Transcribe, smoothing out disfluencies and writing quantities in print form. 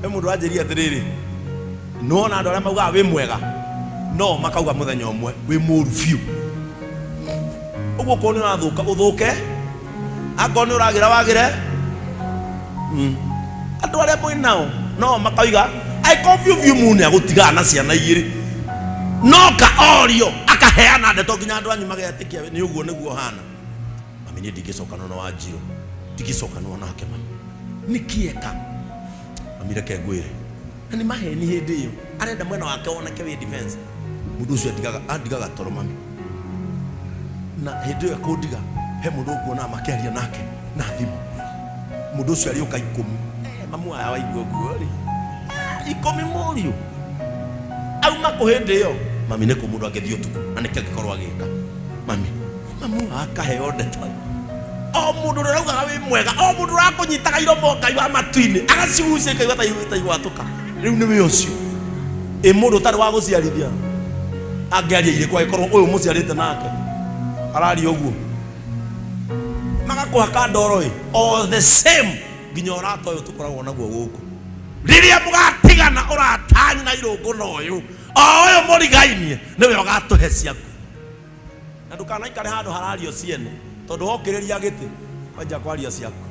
mundu anjiria atiriri nona andu aria maugaga wi mwega no makauga muthenya umwe wi muru fiu uguo ko ni urathuka uthuke ako ni uragira wagire andu aria mwi nao no makauga ai confuse mune agutiga na ciana igiri no ka orio akaheana ndeto nginya andu anyu magetikia ni uguo niguo hana mami ni Ndingicokanwo na Wanjiru Ndingicokanwo nake mami nikieka mami reke ngwire na ni maheni hindi iyo arenda mwena wake woneke wi defense mundu ucio andigaga toro mami na hindi iyo akundiga he mundu nguona makiaria nake na thimu mundu ucio ari uka 10 mamu aya waigua guo ri 10 morio au mako hindi iyo mami ne ko mundu agethio tuku na nike gikorwa agika mami mamu akaheo ndeto o mundu raugaga wi mwega o mundu rakunyitaga iromo ngai wa matuini agaciucia kai wata igwatuka riu ni wi ucio mundu tari wa guciarithia angiaria ire kwa ikorwo uyu muciarite nake arari uguo magakuhaka ndoro all the same nginya urata uyu tukoragwo naguo guku riria mugatigana uratanya na irungu no uyu uyu murigainie niwe ugatuhe ciaku na ndukanaikare handu harario ciene tondu hokiriria giti wanja kwaria ciaku